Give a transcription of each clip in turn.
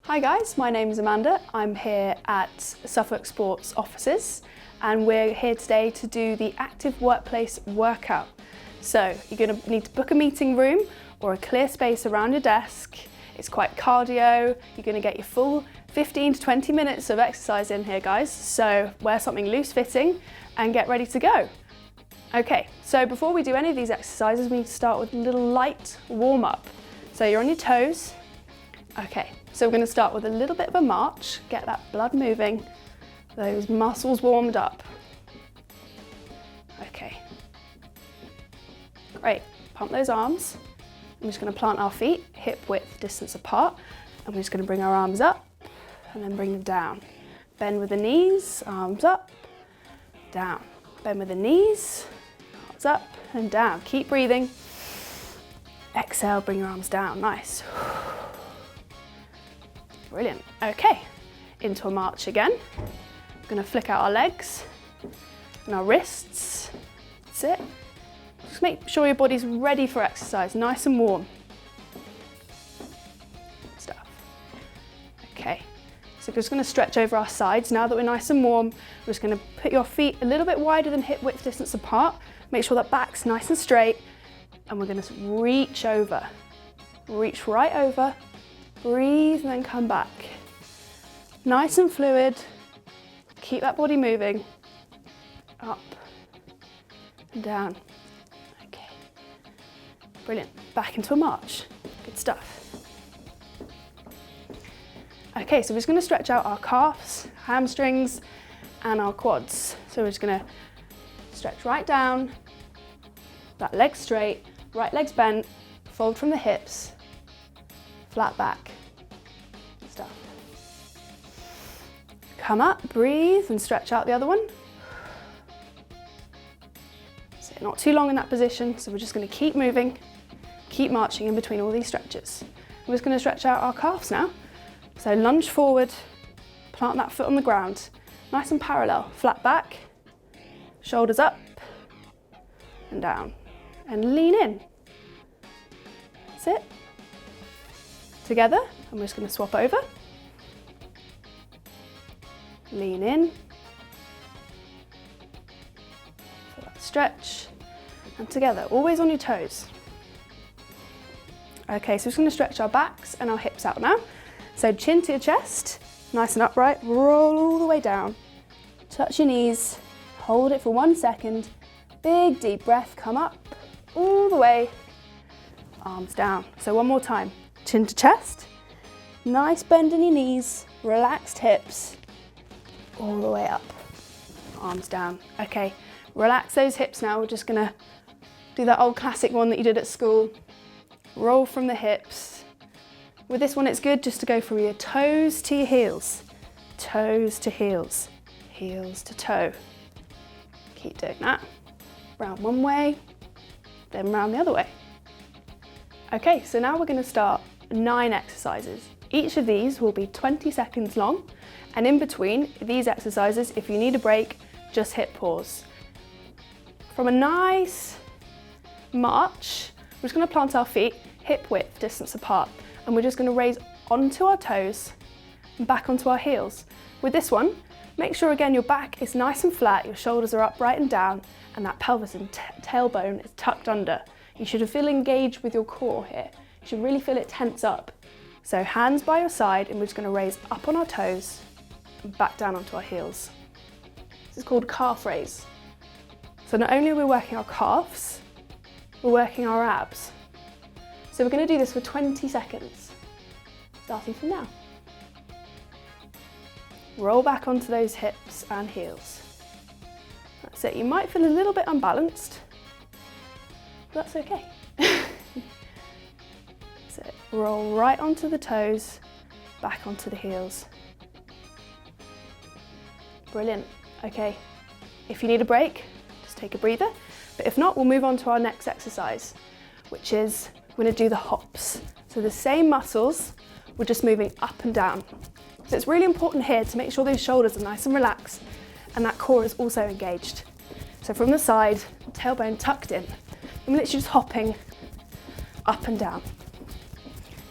Hi guys, my name is Amanda. I'm here at Suffolk Sports offices and we're here today to do the active workplace workout. So you're going to need to book a meeting room or a clear space around your desk. It's quite cardio. You're going to get your full 15 to 20 minutes of exercise in here, guys. So wear something loose fitting and get ready to go. Okay, so before we do any of these exercises, we need to start with a little light warm up. So you're on your toes. Okay, so we're going to start with a little bit of a march, get that blood moving, those muscles warmed up. Okay, great, pump those arms. I'm just going to plant our feet hip width distance apart, and we're just going to bring our arms up and then bring them down. Bend with the knees, arms up, down. Bend with the knees, arms up and down. Keep breathing. Exhale, bring your arms down, nice. Brilliant. Okay, into a march again. We're going to flick out our legs and our wrists. That's it. Just make sure your body's ready for exercise, nice and warm. Stuff. Okay, so we're just going to stretch over our sides. Now that we're nice and warm, we're just going to put your feet a little bit wider than hip width distance apart. Make sure that back's nice and straight, and we're going to reach over. Reach right over. Breathe and then come back. Nice and fluid. Keep that body moving. Up and down. Okay. Brilliant. Back into a march. Good stuff. Okay, so we're just going to stretch out our calves, hamstrings, and our quads. So we're just going to stretch right down, that leg straight, right leg's bent, fold from the hips, flat back. Stuff. Come up, breathe, and stretch out the other one. So not too long in that position, so we're just going to keep moving, keep marching in between all these stretches. We're just going to stretch out our calves now. So lunge forward, plant that foot on the ground, nice and parallel, flat back, shoulders up and down, and lean in. That's it. Together, and we're just going to swap over. Lean in. For that stretch. And together, always on your toes. Okay, so we're just going to stretch our backs and our hips out now. So chin to your chest, nice and upright, roll all the way down. Touch your knees, hold it for 1 second. Big deep breath, come up, all the way, arms down. So one more time. Chin to chest, nice bend in your knees, relaxed hips, all the way up, arms down. Okay, relax those hips now. We're just gonna do that old classic one that you did at school. Roll from the hips. With this one, it's good just to go from your toes to your heels. Toes to heels, heels to toe. Keep doing that. Round one way, then round the other way. Okay, so now we're gonna start 9 exercises. Each of these will be 20 seconds long, and in between these exercises, if you need a break, just hit pause. From a nice march, we're just going to plant our feet hip width distance apart, and we're just going to raise onto our toes and back onto our heels. With this one, make sure again your back is nice and flat, your shoulders are upright and down, and that pelvis and tailbone is tucked under. You should feel engaged with your core here. You should really feel it tense up. So hands by your side, and we're just going to raise up on our toes and back down onto our heels. This is called calf raise. So not only are we working our calves, we're working our abs. So we're going to do this for 20 seconds, starting from now. Roll back onto those hips and heels. That's it. You might feel a little bit unbalanced, but that's okay. So roll right onto the toes, back onto the heels. Brilliant. Okay, if you need a break, just take a breather. But if not, we'll move on to our next exercise, which is we're going to do the hops. So the same muscles, we're just moving up and down. So it's really important here to make sure those shoulders are nice and relaxed and that core is also engaged. So from the side, tailbone tucked in. I'm literally just hopping up and down.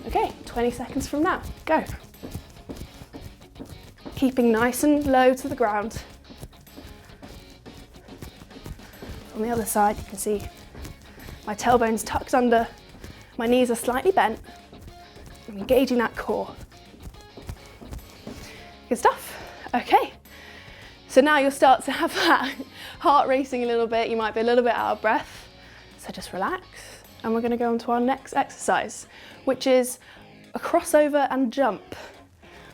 Okay, 20 seconds from now, go. keeping nice and low to the ground. On the other side, you can see my tailbone's tucked under, my knees are slightly bent. I'm engaging that core. Good stuff. Okay, so now you'll start to have that heart racing a little bit. You might be a little bit out of breath, so just relax. And we're going to go on to our next exercise, which is a crossover and jump.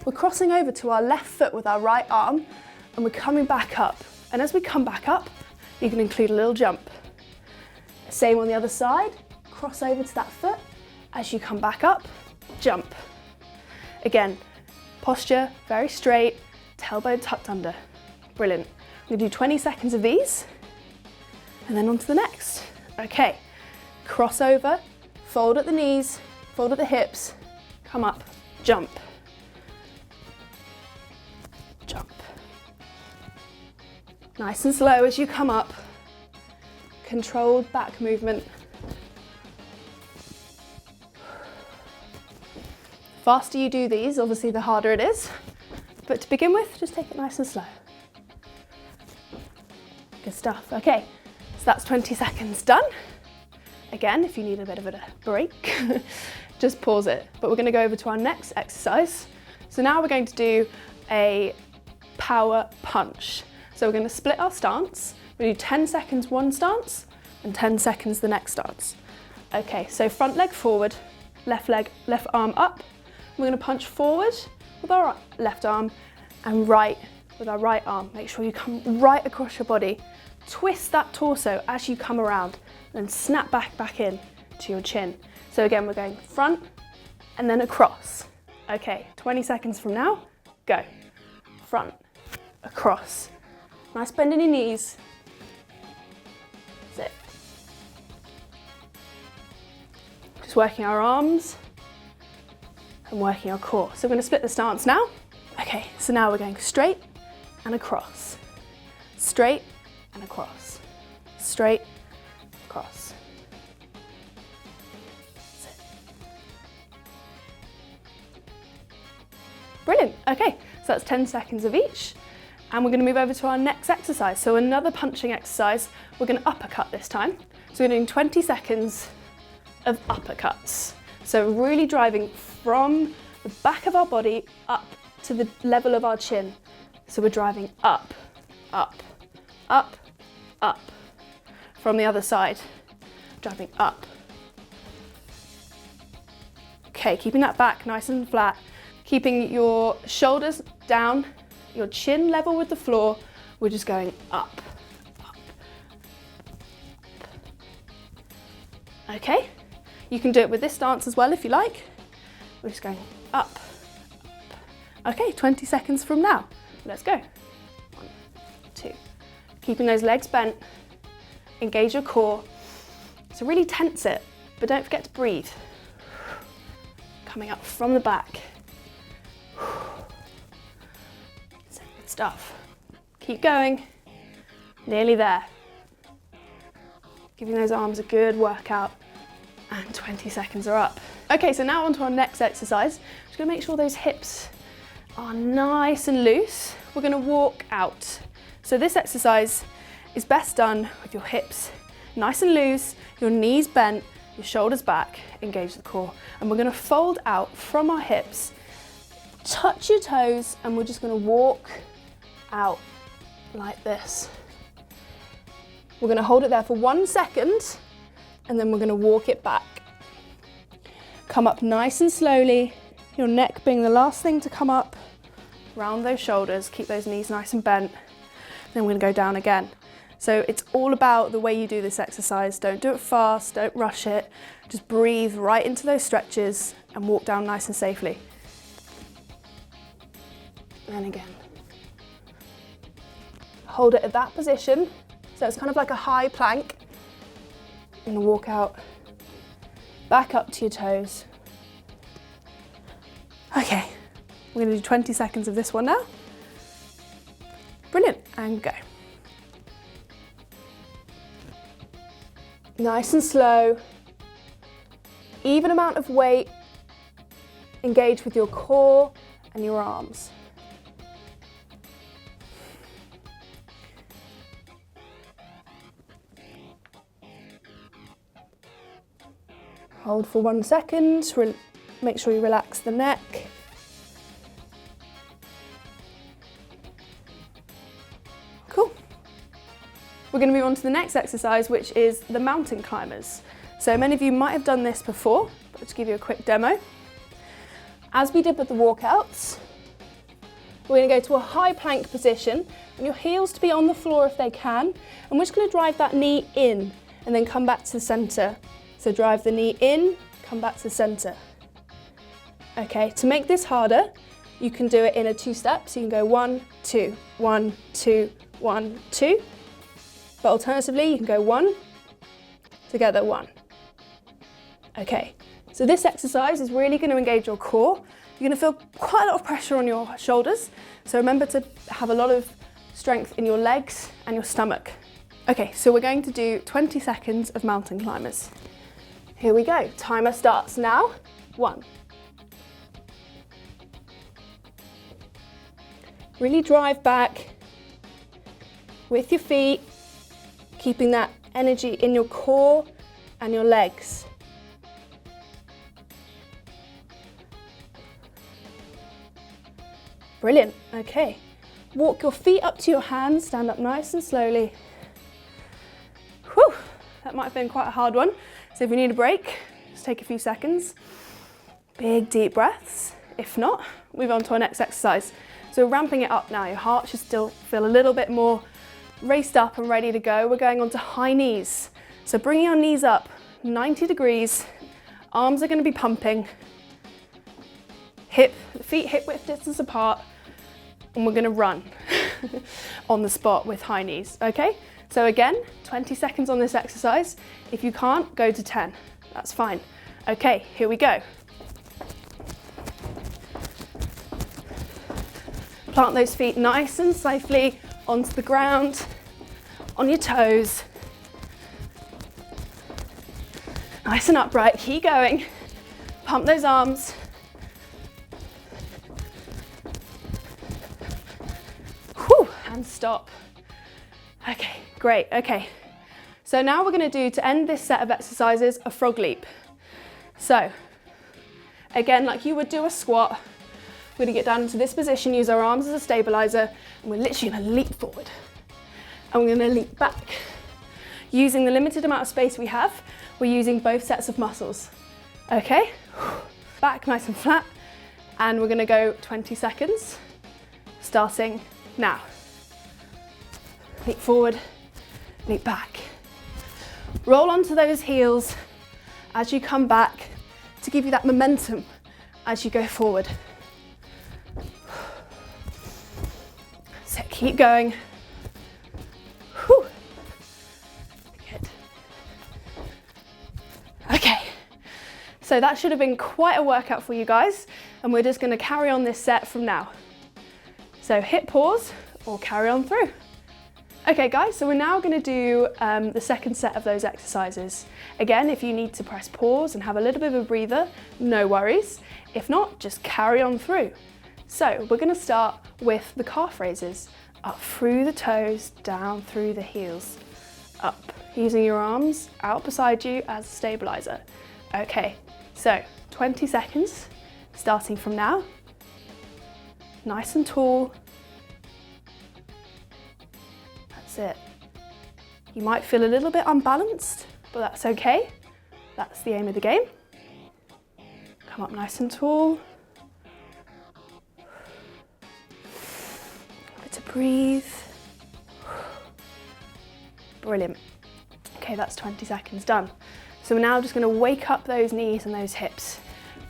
We're crossing over to our left foot with our right arm, and we're coming back up. And as we come back up, you can include a little jump. Same on the other side, cross over to that foot. As you come back up, jump. Again, posture very straight, tailbone tucked under. Brilliant. We're gonna do 20 seconds of these, and then on to the next. Okay, cross over, fold at the knees, fold at the hips, come up, jump. Jump. Nice and slow as you come up. Controlled back movement. The faster you do these, obviously the harder it is. But to begin with, just take it nice and slow. Good stuff. Okay, so that's 20 seconds done. Again, if you need a bit of a break, just pause it. But we're going to go over to our next exercise. So now we're going to do a power punch. So we're going to split our stance. We do 10 seconds one stance and 10 seconds the next stance. Okay, so front leg forward, left arm up. We're going to punch forward with our left arm and right with our right arm. Make sure you come right across your body. Twist that torso as you come around and snap back in to your chin. So again, we're going front and then across. Okay, 20 seconds from now, go. Front, across. Nice bend in your knees. That's it. Just working our arms and working our core. So we're going to split the stance now. Okay, so now we're going straight and across. Straight and across. Straight, across. That's it. Brilliant. Okay, so that's 10 seconds of each. And we're going to move over to our next exercise. So another punching exercise. We're going to uppercut this time. So we're doing 20 seconds of uppercuts. So really driving from the back of our body up to the level of our chin. So we're driving up, up, up, up. From the other side, driving up. Okay, keeping that back nice and flat. Keeping your shoulders down, your chin level with the floor. We're just going up, up, up. Okay, you can do it with this stance as well if you like. We're just going up, up. Okay, 20 seconds from now. Let's go. 1, 2. Keeping those legs bent. Engage your core. So really tense it, but don't forget to breathe. Coming up from the back. Good stuff. Keep going. Nearly there. Giving those arms a good workout. And 20 seconds are up. Okay, so now on to our next exercise. Just gonna make sure those hips are nice and loose. We're gonna walk out. So this exercise is best done with your hips nice and loose, your knees bent, your shoulders back, engage the core. And we're gonna fold out from our hips, touch your toes, and we're just gonna walk out like this. We're gonna hold it there for 1 second, and then we're gonna walk it back. Come up nice and slowly, your neck being the last thing to come up. Round those shoulders, keep those knees nice and bent. Then we're gonna go down again. So it's all about the way you do this exercise. Don't do it fast, don't rush it. Just breathe right into those stretches and walk down nice and safely. And again. Hold it at that position. So it's kind of like a high plank. You're gonna walk out, back up to your toes. Okay, we're gonna do 20 seconds of this one now. Brilliant, and go. Nice and slow. Even amount of weight. Engage with your core and your arms. Hold for 1 second, make sure you relax the neck. Cool. We're going to move on to the next exercise, which is the mountain climbers. So many of you might have done this before, but to give you a quick demo. As we did with the walkouts, we're going to go to a high plank position, and your heels to be on the floor if they can, and we're just going to drive that knee in and then come back to the centre. So drive the knee in, come back to the centre. Okay, to make this harder, you can do it in a 2-step, so you can go 1, 2, 1, 2, 1, 2. But alternatively, you can go 1, together 1. Okay, so this exercise is really going to engage your core. You're going to feel quite a lot of pressure on your shoulders, so remember to have a lot of strength in your legs and your stomach. Okay, so we're going to do 20 seconds of mountain climbers. Here we go, timer starts now. 1. Really drive back with your feet, keeping that energy in your core and your legs. Brilliant, okay. Walk your feet up to your hands, stand up nice and slowly. Whew, that might have been quite a hard one. So if you need a break, just take a few seconds. Big deep breaths. If not, move on to our next exercise. So we're ramping it up now. Your heart should still feel a little bit more raced up and ready to go. We're going on to high knees. So bringing your knees up 90 degrees, arms are going to be pumping, feet hip width distance apart, and we're going to run on the spot with high knees, okay? So again, 20 seconds on this exercise. If you can't, go to 10, that's fine. Okay, here we go. Plant those feet nice and safely onto the ground, on your toes. Nice and upright, keep going. Pump those arms. Whew, and stop. Okay, great, okay. So now we're gonna do, to end this set of exercises, a frog leap. So, again, like you would do a squat, we're gonna get down into this position, use our arms as a stabilizer, and we're literally gonna leap forward. And we're gonna leap back. Using the limited amount of space we have, we're using both sets of muscles. Okay, back nice and flat, and we're gonna go 20 seconds, starting now. Leap forward, leap back. Roll onto those heels as you come back to give you that momentum as you go forward. So keep going. Whew. Good. Okay, so that should have been quite a workout for you guys, and we're just going to carry on this set from now. So hit pause or carry on through. Okay guys, so we're now going to do the second set of those exercises. Again, if you need to press pause and have a little bit of a breather, no worries. If not, just carry on through. So we're going to start with the calf raises. Up through the toes, down through the heels. Up, using your arms out beside you as a stabilizer. Okay, so 20 seconds, starting from now. Nice and tall. That's it. You might feel a little bit unbalanced, but that's okay. That's the aim of the game. Come up nice and tall. To breathe. Brilliant. Okay, that's 20 seconds done. So we're now just going to wake up those knees and those hips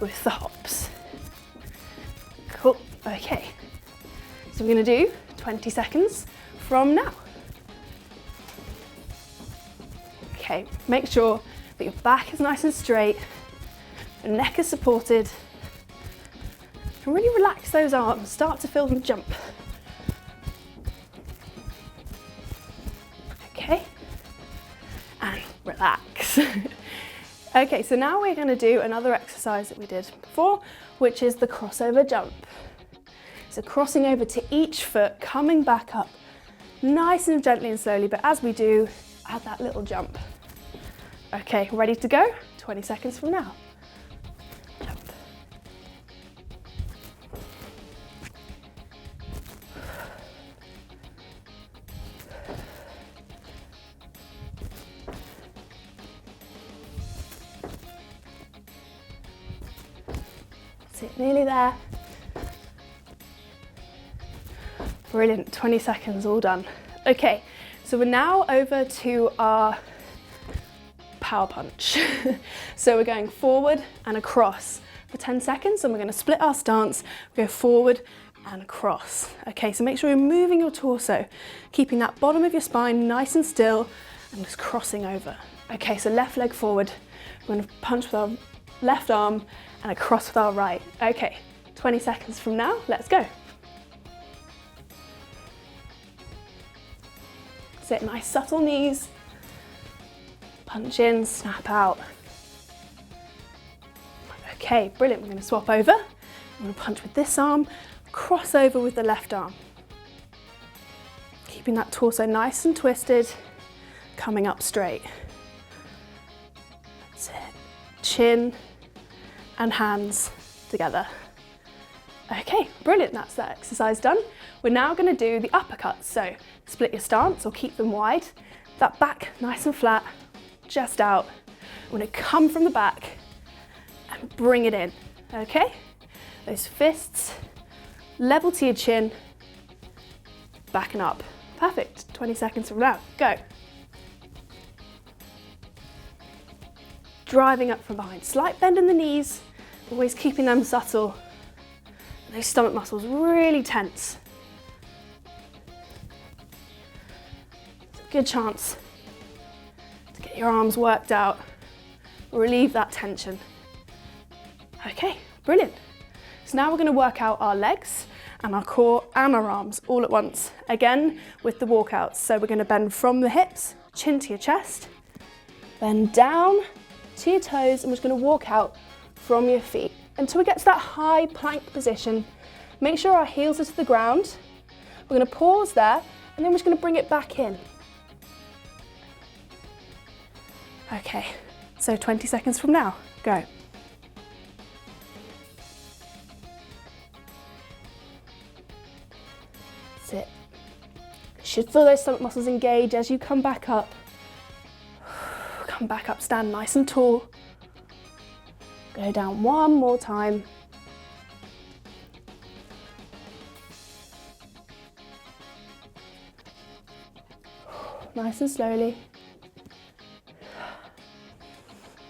with the hops. Cool. Okay. So we're going to do 20 seconds from now. Okay, make sure that your back is nice and straight, your neck is supported, and really relax those arms. Start to feel them jump. Okay, and relax. Okay, so now we're going to do another exercise that we did before, which is the crossover jump. So crossing over to each foot, coming back up nice and gently and slowly, but as we do, add that little jump. Okay, ready to go? 20 seconds from now. Jump. That's it, nearly there. Brilliant, 20 seconds, all done. Okay, so we're now over to our power punch. So we're going forward and across for 10 seconds, and we're going to split our stance, go forward and across. Okay, so make sure you're moving your torso, keeping that bottom of your spine nice and still, and just crossing over. Okay, so left leg forward, we're going to punch with our left arm and across with our right. Okay, 20 seconds from now, let's go. Sit nice subtle knees, punch in, snap out. Okay, brilliant, we're going to swap over. I'm going to punch with this arm, cross over with the left arm. Keeping that torso nice and twisted, coming up straight. That's it. Chin and hands together. Okay, brilliant, that's that exercise done. We're now going to do the uppercuts, so split your stance or keep them wide. That back nice and flat, chest out. We're going to come from the back and bring it in, okay? Those fists level to your chin, back and up. Perfect, 20 seconds from now, go. Driving up from behind, slight bend in the knees, always keeping them subtle. Those stomach muscles really tense. It's a good chance to get your arms worked out, relieve that tension. Okay, brilliant. So now we're going to work out our legs and our core and our arms all at once, again with the walkouts. So we're going to bend from the hips, chin to your chest, bend down to your toes, and we're just going to walk out from your feet until we get to that high plank position. Make sure our heels are to the ground. We're going to pause there, and then we're just going to bring it back in. Okay, so 20 seconds from now, go. That's it. You should feel those stomach muscles engage as you come back up. Come back up, stand nice and tall. Go down one more time. Nice and slowly.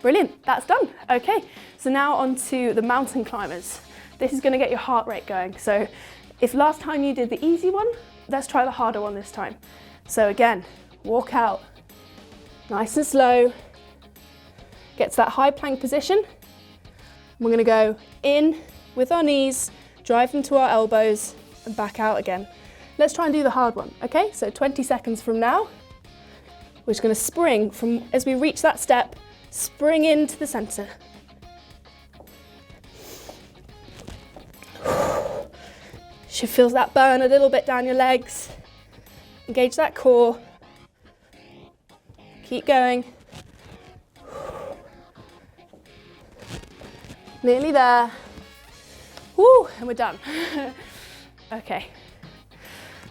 Brilliant, that's done. Okay, so now on to the mountain climbers. This is going to get your heart rate going. So if last time you did the easy one, let's try the harder one this time. So again, walk out, nice and slow. Get to that high plank position. We're going to go in with our knees, drive them to our elbows, and back out again. Let's try and do the hard one, okay? So 20 seconds from now, we're just going to spring from, as we reach that step, spring into the center. Should feel that burn a little bit down your legs. Engage that core. Keep going. Nearly there. Woo, and we're done. Okay.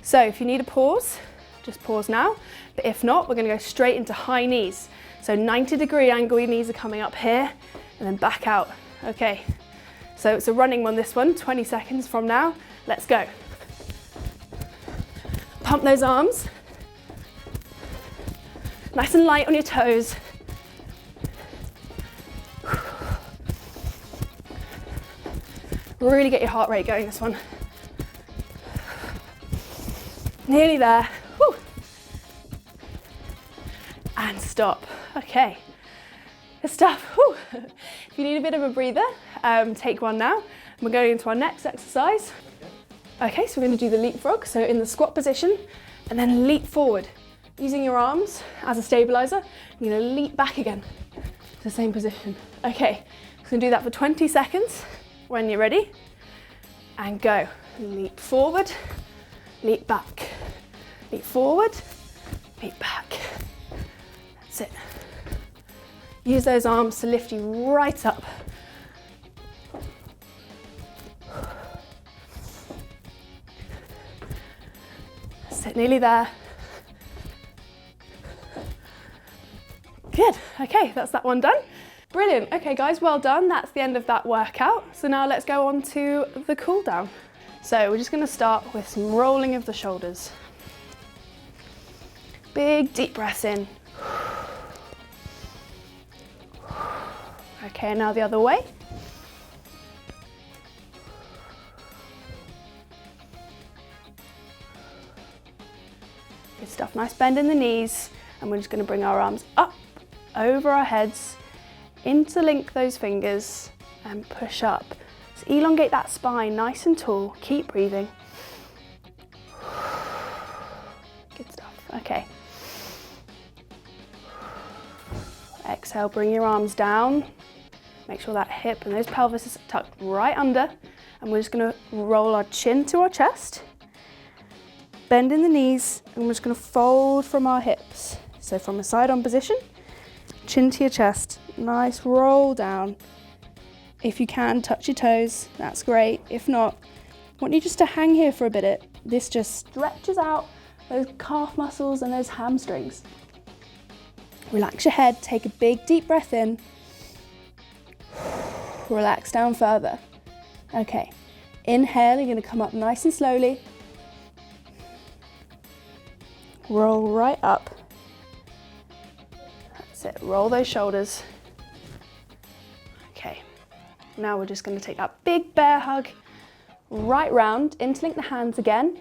So if you need a pause, just pause now. But if not, we're going to go straight into high knees. So 90-degree angle, your knees are coming up here and then back out. Okay. So it's a running one, this one, 20 seconds from now. Let's go. Pump those arms. Nice and light on your toes. Really get your heart rate going, this one. Nearly there. Woo. And stop. Okay. Good stuff. Woo. If you need a bit of a breather, take one now. We're going into our next exercise. Okay, so we're going to do the leapfrog. So in the squat position, and then leap forward. Using your arms as a stabilizer, you're going to leap back again to the same position. Okay, so we're going to do that for 20 seconds. When you're ready, and go. Leap forward, leap back, leap forward, leap back. That's it. Use those arms to lift you right up. That's it, nearly there. Good, okay, that's that one done. Brilliant, okay guys, well done. That's the end of that workout. So now let's go on to the cool down. So we're just gonna start with some rolling of the shoulders. Big deep breaths in. Okay, now the other way. Good stuff, nice bend in the knees. And we're just gonna bring our arms up over our heads, interlink those fingers and push up. So elongate that spine nice and tall, keep breathing. Good stuff, okay. Exhale, bring your arms down. Make sure that hip and those pelvis is tucked right under. And we're just gonna roll our chin to our chest, bend in the knees, and we're just gonna fold from our hips. So from a side on position, chin to your chest, nice roll down. If you can, touch your toes, that's great. If not, I want you just to hang here for a bit. This just stretches out those calf muscles and those hamstrings. Relax your head, take a big deep breath in. Relax down further. Okay, inhale, you're gonna come up nice and slowly. Roll right up. That's it, roll those shoulders. Okay, now we're just gonna take that big bear hug right round, interlink the hands again,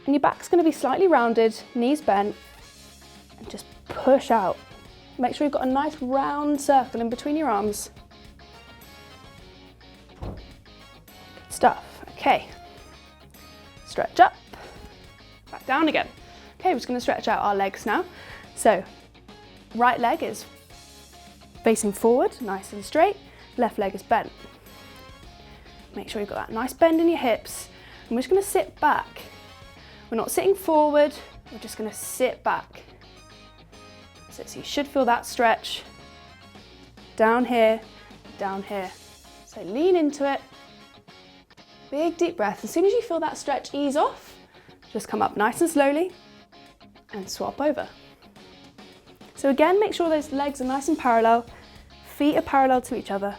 and your back's gonna be slightly rounded, knees bent, and just push out. Make sure you've got a nice round circle in between your arms. Good stuff, okay. Stretch up, back down again. Okay, we're just gonna stretch out our legs now. So, right leg is facing forward, nice and straight. Left leg is bent. Make sure you've got that nice bend in your hips. And we're just gonna sit back. We're not sitting forward, we're just gonna sit back. So you should feel that stretch. Down here, down here. So lean into it. Big deep breath. As soon as you feel that stretch ease off, just come up nice and slowly and swap over. So again, make sure those legs are nice and parallel. Feet are parallel to each other.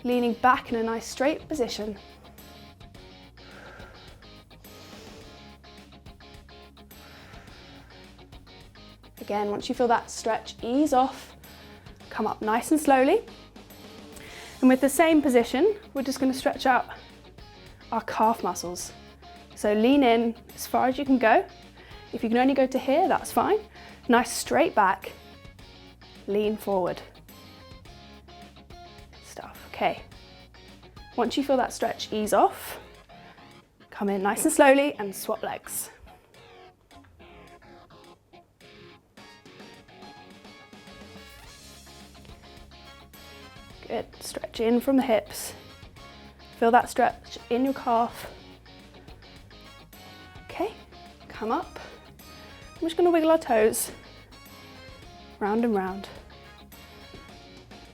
Leaning back in a nice straight position. Again, once you feel that stretch ease off, come up nice and slowly. And with the same position, we're just going to stretch out our calf muscles. So lean in as far as you can go. If you can only go to here, that's fine. Nice straight back, lean forward. Good stuff, okay. Once you feel that stretch ease off, come in nice and slowly and swap legs. Good, stretch in from the hips. Feel that stretch in your calf. Okay, come up. I'm just gonna wiggle our toes, round and round.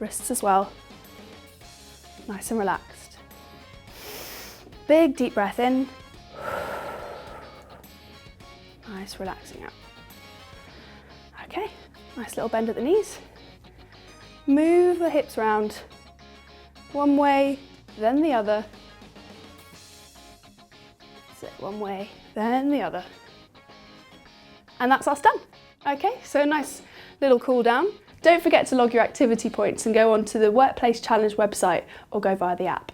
Wrists as well, nice and relaxed. Big deep breath in. Nice, relaxing out. Okay, nice little bend at the knees. Move the hips round, one way, then the other. That's it, one way, then the other. And that's us done. Okay, so nice little cool down. Don't forget to log your activity points and go onto the Workplace Challenge website or go via the app.